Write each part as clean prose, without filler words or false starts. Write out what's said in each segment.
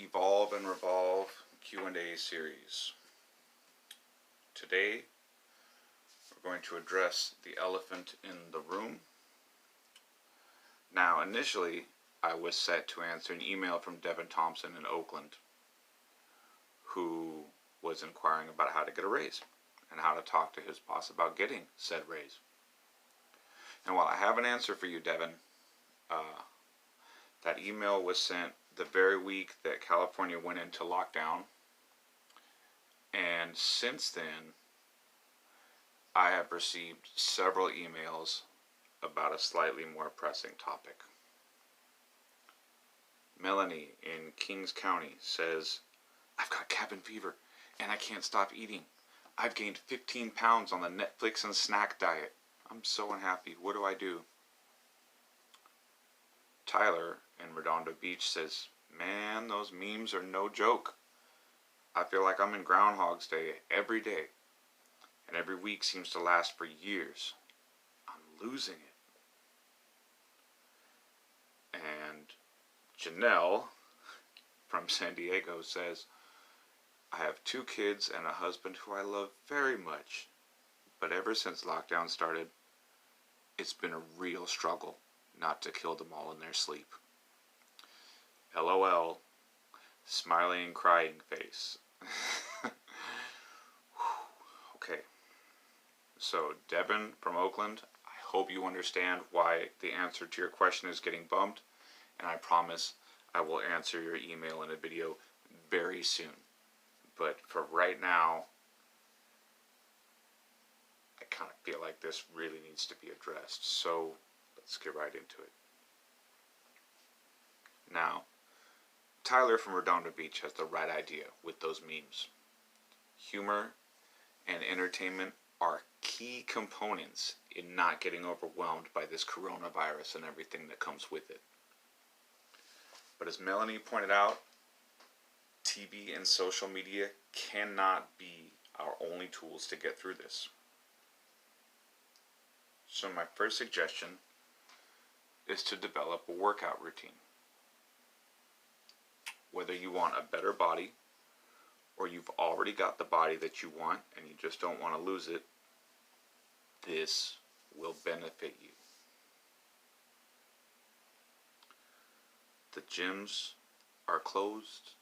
Evolve and Revolve Q&A series. Today we're going to address the elephant in the room. Now initially I was set to answer an email from Devin Thompson in Oakland, who was inquiring about how to get a raise and how to talk to his boss about getting said raise. And while I have an answer for you, Devin, that email was sent the very week that California went into lockdown, and since then I have received several emails about a slightly more pressing topic. Melanie in Kings County says, "I've got cabin fever and I can't stop eating. I've gained 15 pounds on the Netflix and snack diet. I'm so unhappy. What do I do?" Tyler in Redondo Beach says, "Man, those memes are no joke. I feel like I'm in Groundhog's Day every day, and every week seems to last for years. I'm losing it." And Janelle from San Diego says, "I have 2 kids and a husband who I love very much, but ever since lockdown started, it's been a real struggle not to kill them all in their sleep. LOL, smiling and crying face." Okay, so Devin from Oakland, I hope you understand why the answer to your question is getting bumped, and I promise I will answer your email in a video very soon. But for right now, I kind of feel like this really needs to be addressed, so let's get right into it. Now, Tyler from Redondo Beach has the right idea with those memes. Humor and entertainment are key components in not getting overwhelmed by this coronavirus and everything that comes with it. But as Melanie pointed out, TV and social media cannot be our only tools to get through this. So my first suggestion is to develop a workout routine. Whether you want a better body or you've already got the body that you want and you just don't want to lose it, this will benefit you. The gyms are closed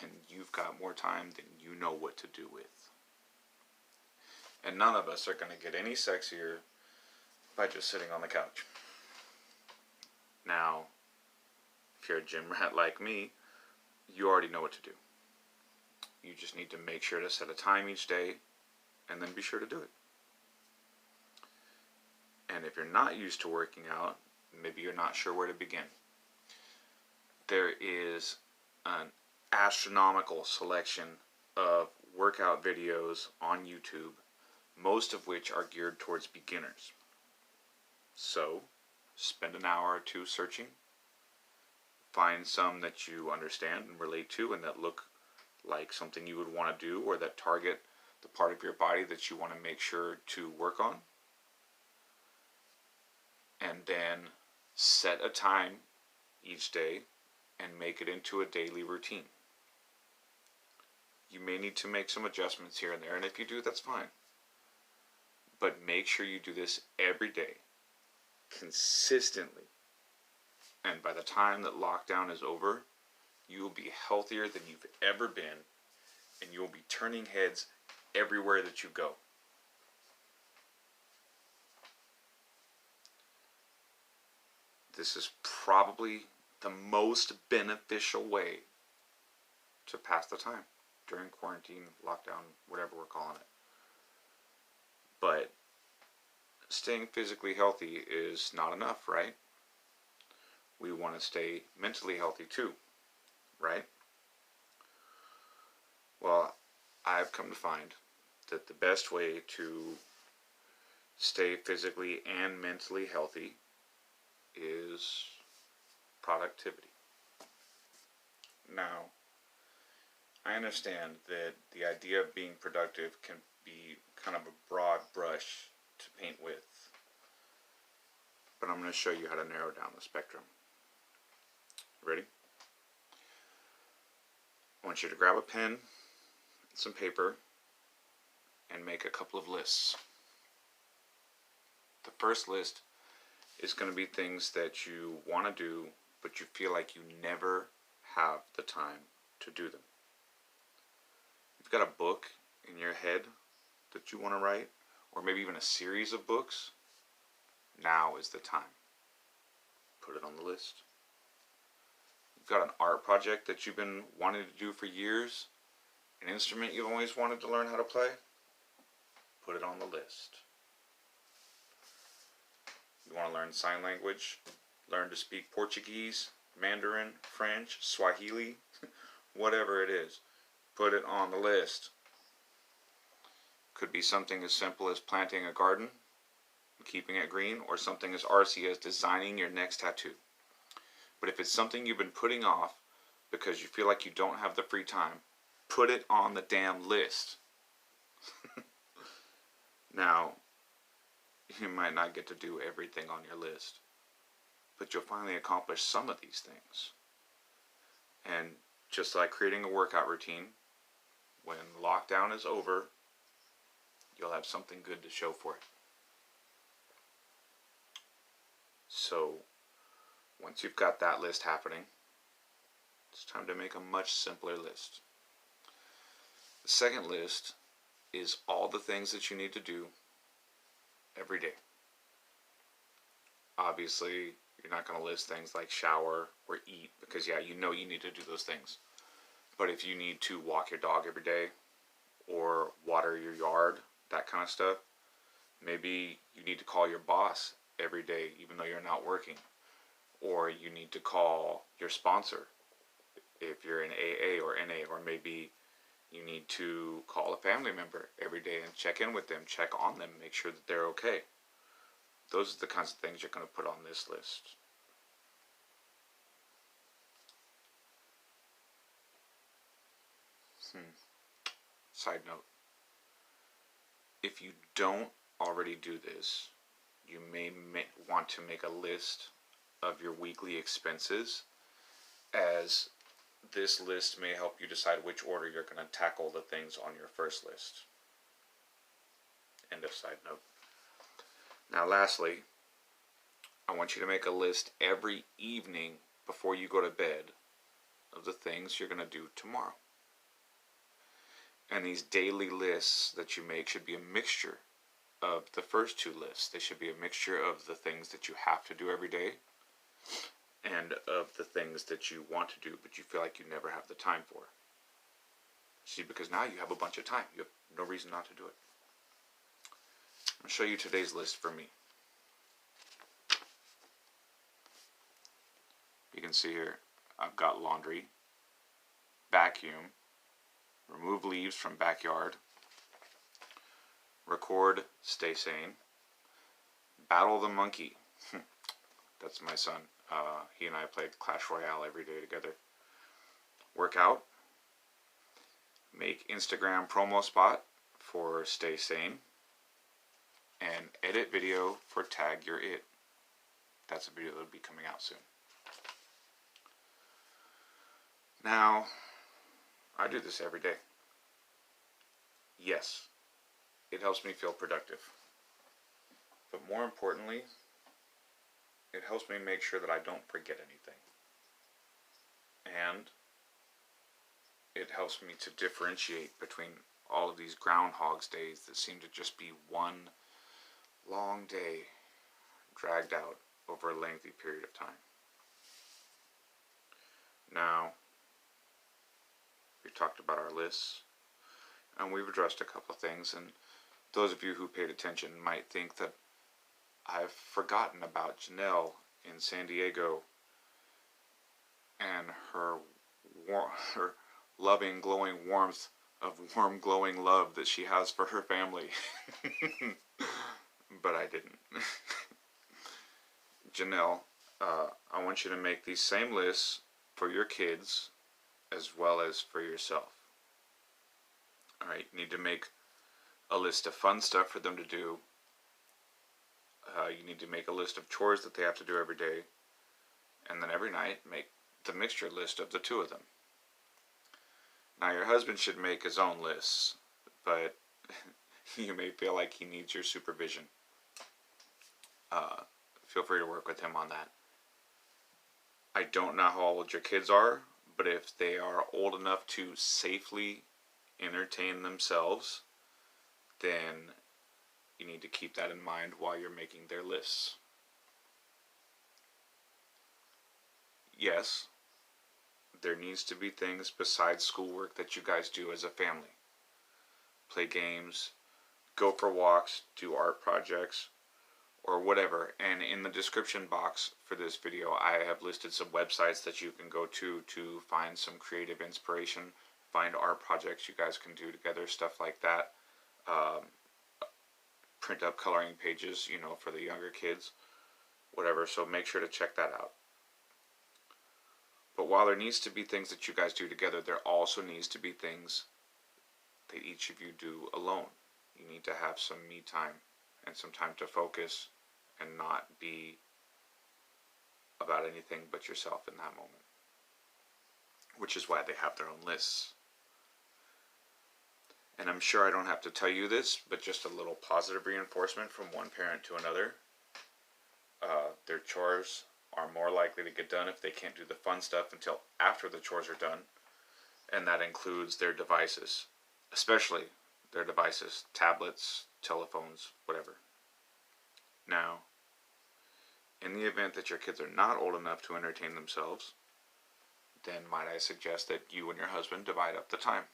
and you've got more time than you know what to do with. And none of us are going to get any sexier by just sitting on the couch. Now, if you're a gym rat like me, you already know what to do. You just need to make sure to set a time each day and then be sure to do it. And if you're not used to working out, maybe you're not sure where to begin. There is an astronomical selection of workout videos on YouTube, most of which are geared towards beginners. So, spend an hour or two searching. Find some that you understand and relate to and that look like something you would want to do or that target the part of your body that you want to make sure to work on. And then set a time each day and make it into a daily routine. You may need to make some adjustments here and there, and if you do, that's fine. But make sure you do this every day, consistently. And by the time that lockdown is over, you will be healthier than you've ever been, and you will be turning heads everywhere that you go. This is probably the most beneficial way to pass the time during quarantine, lockdown, whatever we're calling it. But staying physically healthy is not enough, right? We want to stay mentally healthy too, right? Well, I've come to find that the best way to stay physically and mentally healthy is productivity. Now, I understand that the idea of being productive can be kind of a broad brush to paint with, but I'm going to show you how to narrow down the spectrum. Ready? I want you to grab a pen and some paper and make a couple of lists. The first list is going to be things that you want to do, but you feel like you never have the time to do them. You've got a book in your head that you want to write, or maybe even a series of books. Now is the time. Put it on the list. You've got an art project that you've been wanting to do for years, an instrument you've always wanted to learn how to play. Put it on the list. You want to learn sign language, learn to speak Portuguese, Mandarin, French, Swahili, whatever it is, put it on the list. Could be something as simple as planting a garden, keeping it green, or something as artsy as designing your next tattoo. But if it's something you've been putting off because you feel like you don't have the free time, put it on the damn list. Now, you might not get to do everything on your list, but you'll finally accomplish some of these things. And just like creating a workout routine, when lockdown is over, you'll have something good to show for it. So, once you've got that list happening, it's time to make a much simpler list. The second list is all the things that you need to do every day. Obviously, you're not going to list things like shower or eat, because yeah, you know you need to do those things. But if you need to walk your dog every day, or water your yard, that kind of stuff, maybe you need to call your boss every day even though you're not working. Or you need to call your sponsor if you're in AA or NA, or maybe you need to call a family member every day and check in with them, check on them, make sure that they're okay. Those are the kinds of things you're going to put on this list. Side note, if you don't already do this, you may want to make a list of your weekly expenses, as this list may help you decide which order you're going to tackle the things on your first list. End of side note. Now lastly, I want you to make a list every evening before you go to bed of the things you're going to do tomorrow. And these daily lists that you make should be a mixture of the first two lists. They should be a mixture of the things that you have to do every day and of the things that you want to do but you feel like you never have the time for. See, because now you have a bunch of time. You have no reason not to do it. I'll show you today's list for me. You can see here, I've got laundry, vacuum, remove leaves from backyard, record Stay Sane, battle the monkey. That's my son. He and I played Clash Royale every day together. Work out, make Instagram promo spot for Stay Sane, and edit video for Tag Your It. That's a video that will be coming out soon. Now, I do this every day. Yes, it helps me feel productive. But more importantly, it helps me make sure that I don't forget anything. And it helps me to differentiate between all of these Groundhog's days that seem to just be one long day dragged out over a lengthy period of time. Now, we talked about our lists, and we've addressed a couple of things, and those of you who paid attention might think that I've forgotten about Janelle in San Diego and her loving, glowing warmth of warm, glowing love that she has for her family. But I didn't. Janelle, I want you to make these same lists for your kids as well as for yourself. Alright, you need to make a list of fun stuff for them to do. You need to make a list of chores that they have to do every day. And then every night, make the mixture list of the two of them. Now your husband should make his own lists, but you may feel like he needs your supervision. Feel free to work with him on that. I don't know how old your kids are, but if they are old enough to safely entertain themselves, then you need to keep that in mind while you're making their lists. Yes, there needs to be things besides schoolwork that you guys do as a family. Play games, go for walks, do art projects, or whatever. And in the description box for this video, I have listed some websites that you can go to find some creative inspiration, find art projects you guys can do together, stuff like that. Print up coloring pages, for the younger kids, whatever. So make sure to check that out. But while there needs to be things that you guys do together, there also needs to be things that each of you do alone. You need to have some me time and some time to focus and not be about anything but yourself in that moment. Which is why they have their own lists. And I'm sure I don't have to tell you this, but just a little positive reinforcement from one parent to another. Their chores are more likely to get done if they can't do the fun stuff until after the chores are done. And that includes their devices, especially their devices, tablets, telephones, whatever. Now, in the event that your kids are not old enough to entertain themselves, then might I suggest that you and your husband divide up the time.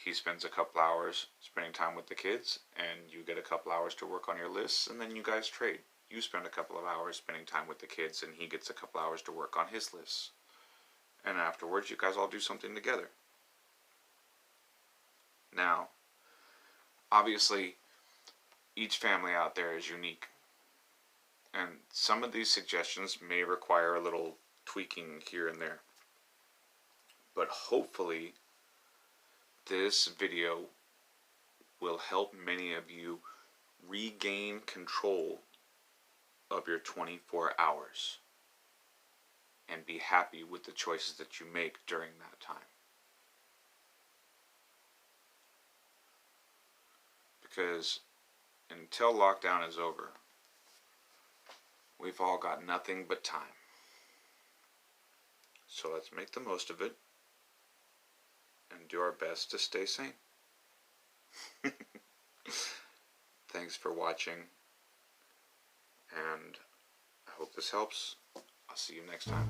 He spends a couple hours spending time with the kids, and you get a couple hours to work on your lists, and then you guys trade. You spend a couple of hours spending time with the kids, and he gets a couple hours to work on his lists. And afterwards, you guys all do something together. Now, obviously, each family out there is unique. And some of these suggestions may require a little tweaking here and there. But hopefully, this video will help many of you regain control of your 24 hours and be happy with the choices that you make during that time. Because until lockdown is over, we've all got nothing but time. So let's make the most of it and do our best to stay sane. Thanks for watching, and I hope this helps. I'll see you next time.